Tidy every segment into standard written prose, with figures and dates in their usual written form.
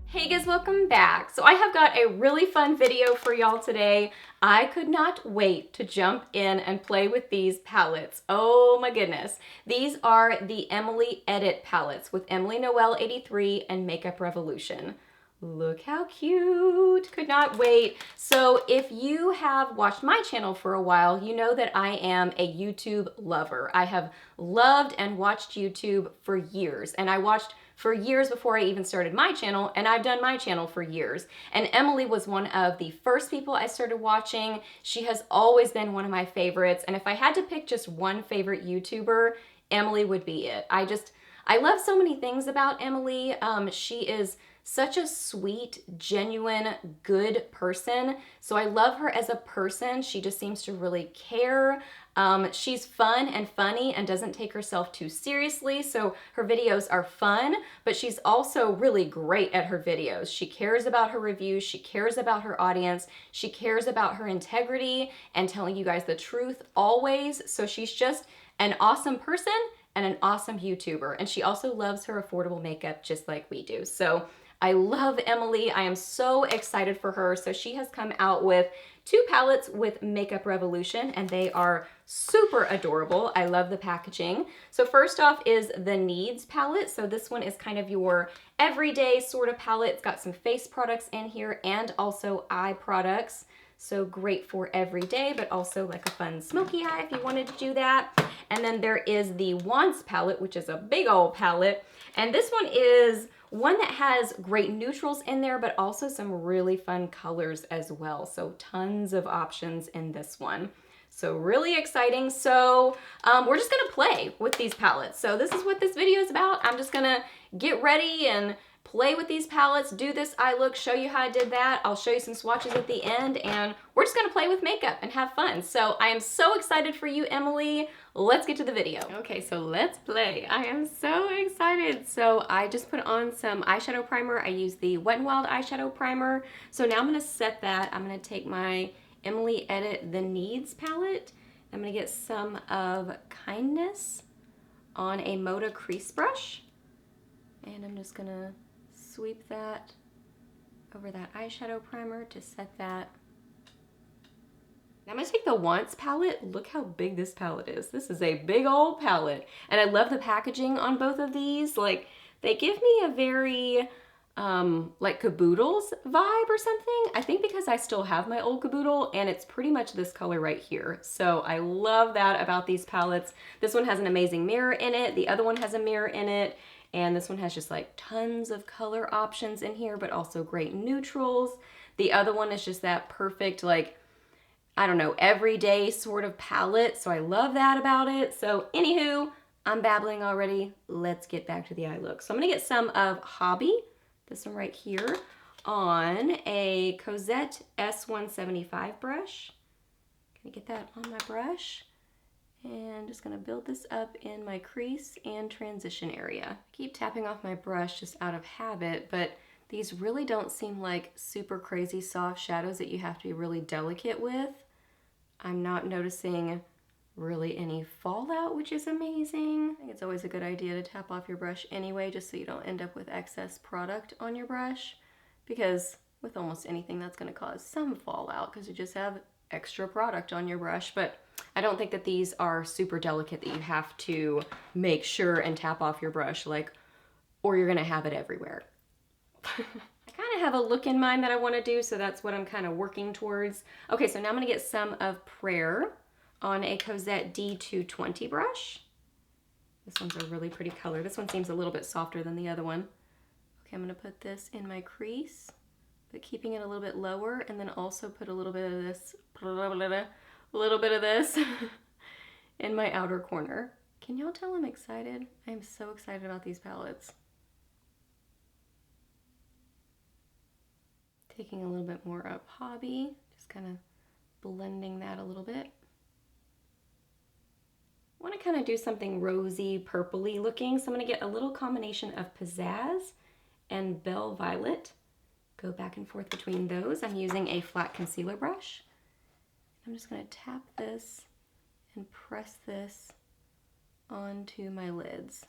Hey guys, welcome back. So I have got a really fun video for y'all today. I could not wait to jump in and play with these palettes. Oh my goodness. These are the Emily Edit palettes with EmilyNoel83 and Makeup Revolution. Look how cute. Could not wait. So if you have watched my channel for a while, you know that I am a YouTube lover. I have loved and watched YouTube for years, and I watched for years before I even started my channel, and I've done my channel for years. And Emily was one of the first people I started watching. She has always been one of my favorites, and if I had to pick just one favorite YouTuber, Emily would be it. I love so many things about Emily. She is such a sweet, genuine, good person. So I love her as a person. She just seems to really care. She's fun and funny and doesn't take herself too seriously, so her videos are fun, but she's also really great at her videos. She cares about her reviews, she cares about her audience, she cares about her integrity and telling you guys the truth always. So she's just an awesome person and an awesome YouTuber, and she also loves her affordable makeup just like we do. So I love Emily. I am so excited for her. So she has come out with 2 palettes with Makeup Revolution, and they are super adorable. I love the packaging. So first off is the Needs palette. So this one is kind of your everyday sort of palette. It's got some face products in here and also eye products. So great for every day, but also like a fun smoky eye if you wanted to do that. And then there is the Wants palette, which is a big old palette. And this one is one that has great neutrals in there, but also some really fun colors as well. So tons of options in this one. So really exciting. So we're just gonna play with these palettes. So this is what this video is about. I'm just gonna get ready and play with these palettes, do this eye look, show you how I did that. I'll show you some swatches at the end, and we're just gonna play with makeup and have fun. So I am so excited for you, Emily. Let's get to the video. Okay, so let's play. I am so excited. So I just put on some eyeshadow primer. I use the Wet n Wild eyeshadow primer. So now I'm gonna set that. I'm gonna take my Emily Edit the Needs palette. I'm gonna get some of Kindness on a Moda crease brush. And I'm just gonna sweep that over that eyeshadow primer to set that. Now I'm gonna take the Wants palette. Look how big this palette is. This is a big old palette. And I love the packaging on both of these. Like, they give me a very, like Caboodles vibe or something. I think because I still have my old Caboodle, and it's pretty much this color right here. So I love that about these palettes. This one has an amazing mirror in it. The other one has a mirror in it. And this one has just like tons of color options in here, but also great neutrals. The other one is just that perfect, like, I don't know, everyday sort of palette. So I love that about it. So anywho, I'm babbling already. Let's get back to the eye look. So I'm gonna get some of Hobby, this one right here, on a Cosette S175 brush. Gonna get that on my brush. And just gonna build this up in my crease and transition area. I keep tapping off my brush just out of habit, but these really don't seem like super crazy soft shadows that you have to be really delicate with. I'm not noticing really any fallout, which is amazing. I think it's always a good idea to tap off your brush anyway, just so you don't end up with excess product on your brush, because with almost anything that's gonna cause some fallout because you just have extra product on your brush. But I don't think that these are super delicate that you have to make sure and tap off your brush, like, or you're gonna have it everywhere. I kind of have a look in mind that I want to do, so that's what I'm kind of working towards. Okay, so now I'm gonna get some of Prayer on a Cosette D220 brush. This one's a really pretty color. This one seems a little bit softer than the other one. Okay, I'm gonna put this in my crease, but keeping it a little bit lower, and then also put a little bit of this, in my outer corner. Can y'all tell I'm excited? I am so excited about these palettes. Taking a little bit more of Hobby, just kind of blending that a little bit. I want to kind of do something rosy, purpley looking, so I'm going to get a little combination of Pizzazz and Belle Violet. Go back and forth between those. I'm using a flat concealer brush. I'm just going to tap this and press this onto my lids.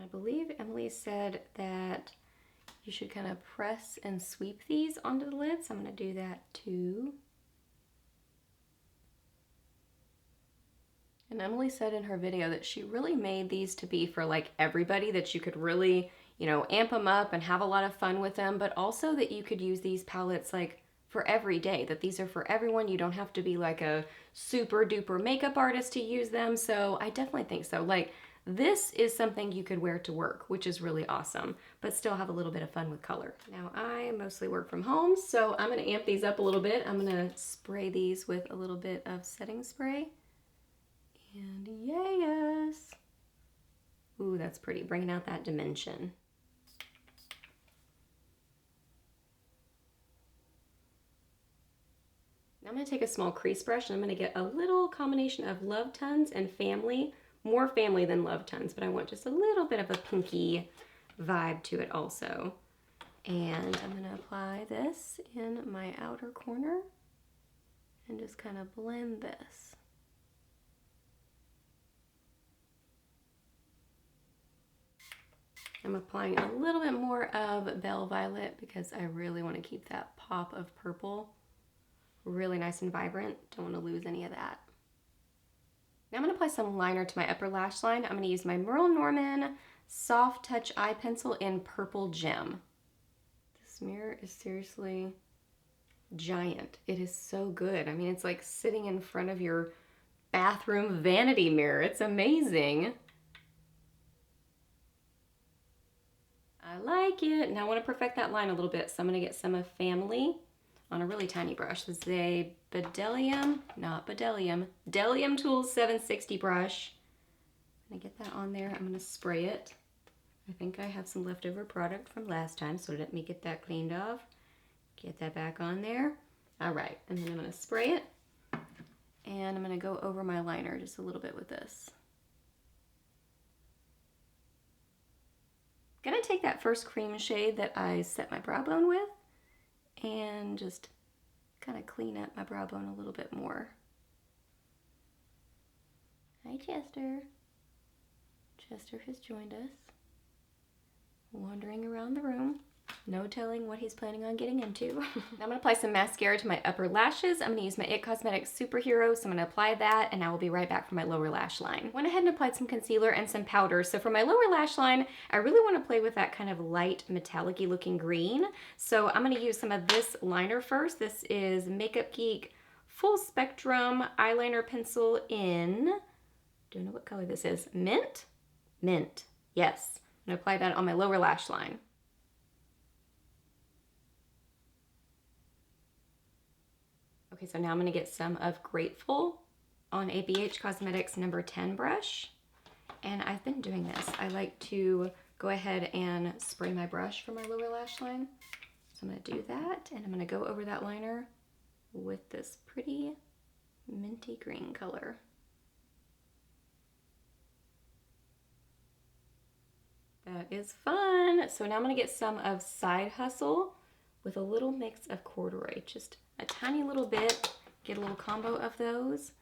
I believe Emily said that you should kind of press and sweep these onto the lid, so I'm going to do that too. And Emily said in her video that she really made these to be for like everybody, that you could really, you know, amp them up and have a lot of fun with them, but also that you could use these palettes like for every day, that these are for everyone. You don't have to be like a super duper makeup artist to use them. So I definitely think so. Like, this is something you could wear to work, which is really awesome, but still have a little bit of fun with color. Now I mostly work from home, so I'm gonna amp these up a little bit. I'm gonna spray these with a little bit of setting spray. And yes. Ooh, that's pretty, bringing out that dimension. Now I'm gonna take a small crease brush and I'm gonna get a little combination of Love Tons and Family, more Family than Love Tons, but I want just a little bit of a pinky vibe to it also. And I'm gonna apply this in my outer corner and just kind of blend this. I'm applying a little bit more of Belle Violet because I really want to keep that pop of purple really nice and vibrant. Don't want to lose any of that. Now I'm going to apply some liner to my upper lash line. I'm going to use my Merle Norman Soft Touch Eye Pencil in Purple Gem. This mirror is seriously giant. It is so good. I mean, it's like sitting in front of your bathroom vanity mirror. It's amazing. I like it. Now I want to perfect that line a little bit, so I'm going to get some of Family on a really tiny brush. This is a Bdellium Tools 760 brush. I'm going to get that on there. I'm going to spray it. I think I have some leftover product from last time, so let me get that cleaned off. Get that back on there. All right, and then I'm going to spray it. And I'm going to go over my liner just a little bit with this. Gonna take that first cream shade that I set my brow bone with and just kind of clean up my brow bone a little bit more. Hi, Chester. Chester has joined us, wandering around the room. No telling what he's planning on getting into. Now I'm going to apply some mascara to my upper lashes. I'm going to use my IT Cosmetics Superhero, so I'm going to apply that, and I will be right back for my lower lash line. Went ahead and applied some concealer and some powder. So for my lower lash line, I really want to play with that kind of light metallic-y looking green. So I'm going to use some of this liner first. This is Makeup Geek Full Spectrum Eyeliner Pencil in, don't know what color this is, Mint? Mint, yes. I'm going to apply that on my lower lash line. Okay, so now I'm going to get some of Grateful on a BH Cosmetics number 10 brush. And I've been doing this. I like to go ahead and spray my brush for my lower lash line. So I'm going to do that, and I'm going to go over that liner with this pretty minty green color. That is fun. So now I'm going to get some of Side Hustle with a little mix of corduroy, just a tiny little bit, get a little combo of those.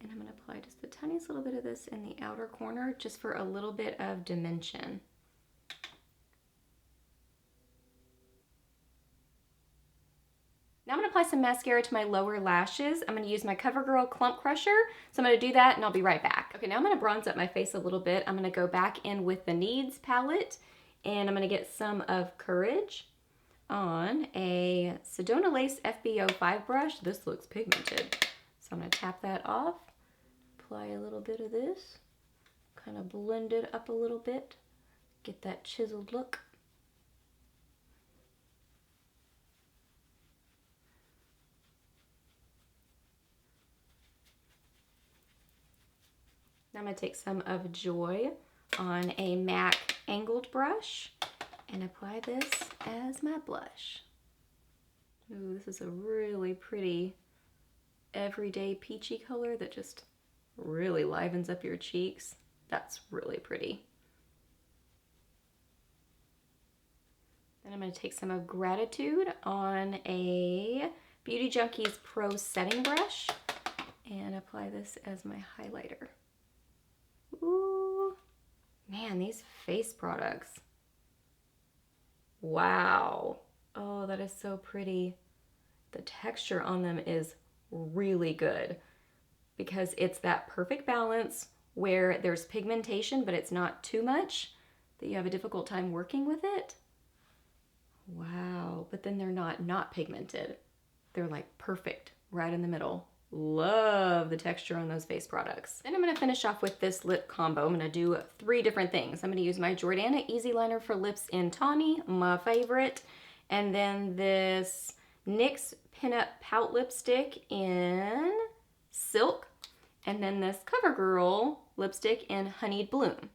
And I'm going to apply just the tiniest little bit of this in the outer corner just for a little bit of dimension. Now I'm going to apply some mascara to my lower lashes. I'm going to use my CoverGirl Clump Crusher. So I'm going to do that and I'll be right back. Okay, now I'm going to bronze up my face a little bit. I'm going to go back in with the Needs palette and I'm going to get some of Courage on a Sedona Lace FB05 brush. This looks pigmented. So I'm going to tap that off, apply a little bit of this, kind of blend it up a little bit, get that chiseled look. Now I'm going to take some of Joy on a MAC angled brush and apply this as my blush. Ooh, this is a really pretty everyday peachy color that just really livens up your cheeks. That's really pretty. Then I'm going to take some of Gratitude on a Beauty Junkies Pro setting brush and apply this as my highlighter. Ooh, man, Man, these face products. Wow. Oh, that is so pretty. The texture on them is really good because it's that perfect balance where there's pigmentation, but it's not too much that you have a difficult time working with it. Wow, but then they're not pigmented. They're like perfect right in the middle. Love the texture on those face products. Then I'm gonna finish off with this lip combo. I'm gonna do 3 different things. I'm gonna use my Jordana Easy Liner for lips in Tawny, my favorite, and then this NYX Pinup Pout Lipstick in Silk, and then this CoverGirl lipstick in Honeyed Bloom.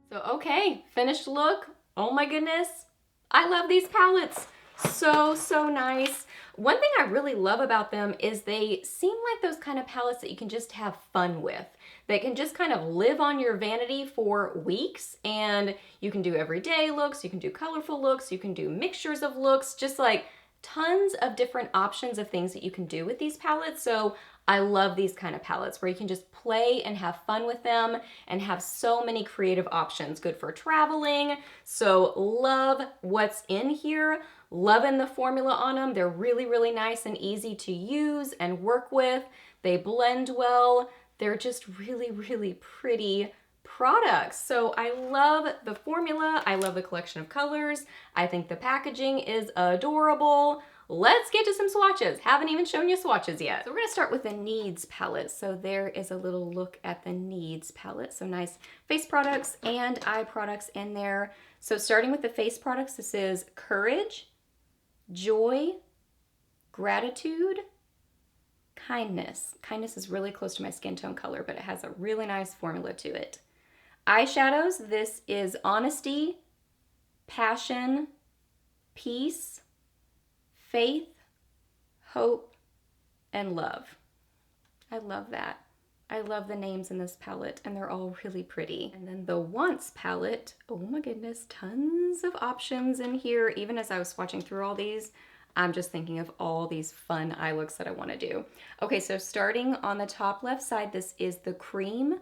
So, okay, finished look. Oh my goodness. I love these palettes. So nice. One thing I really love about them is they seem like those kind of palettes that you can just have fun with. They can just kind of live on your vanity for weeks, and you can do everyday looks, you can do colorful looks, you can do mixtures of looks, just like tons of different options of things that you can do with these palettes. So I love these kind of palettes where you can just play and have fun with them and have so many creative options. Good for traveling. So love what's in here. Loving the formula on them. They're really nice and easy to use and work with. They blend well. They're just really pretty products. So I love the formula. I love the collection of colors. I think the packaging is adorable. Let's get to some swatches. Haven't even shown you swatches yet. So we're gonna start with the Needs palette. So there is a little look at the Needs palette. So nice face products and eye products in there. So starting with the face products, this is Courage, Joy, Gratitude, Kindness. Kindness is really close to my skin tone color, but it has a really nice formula to it. Eyeshadows, this is Honesty, Passion, Peace, Faith, Hope, and Love. I love that. I love the names in this palette, and they're all really pretty. And then the Wants palette, oh my goodness, tons of options in here. Even as I was swatching through all these, I'm just thinking of all these fun eye looks that I want to do. Okay, so starting on the top left side, this is the Cream,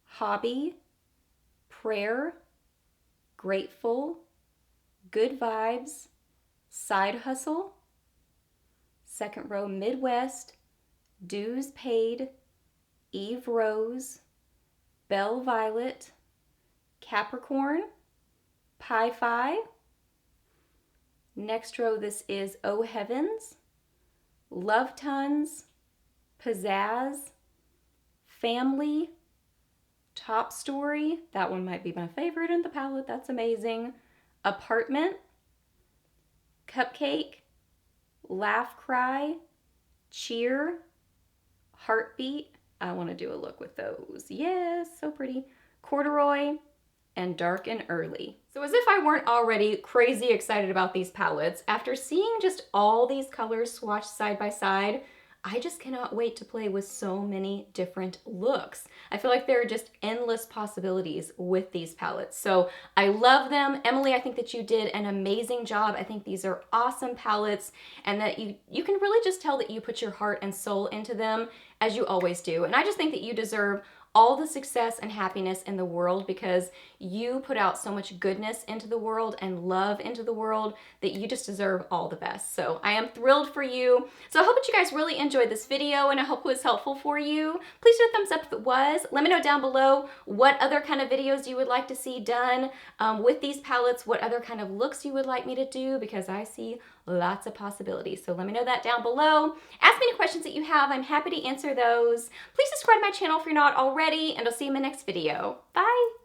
Hobby, Prayer, Grateful, Good Vibes, Side Hustle, second row Midwest, Dues Paid, Eve Rose, Belle Violet, Capricorn, Pi Phi. Next row, this is Oh Heavens, Love Tons, Pizzazz, Family, Top Story. That one might be my favorite in the palette. That's amazing. Apartment, Cupcake, Laugh Cry, Cheer, Heartbeat. I want to do a look with those. Yes, so pretty. Corduroy, and Dark and Early. So as if I weren't already crazy excited about these palettes, after seeing just all these colors swatched side by side, I just cannot wait to play with so many different looks. I feel like there are just endless possibilities with these palettes. So I love them. Emily, I think that you did an amazing job. I think these are awesome palettes, and that you can really just tell that you put your heart and soul into them, as you always do. And I just think that you deserve all the success and happiness in the world, because you put out so much goodness into the world and love into the world that you just deserve all the best. So I am thrilled for you. So I hope that you guys really enjoyed this video, and I hope it was helpful for you. Please do a thumbs up if it was. Let me know down below what other kind of videos you would like to see done with these palettes, what other kind of looks you would like me to do, because I see lots of possibilities. So let me know that down below. Ask me any questions that you have. I'm happy to answer those. Please subscribe to my channel if you're not already, and I'll see you in my next video. Bye!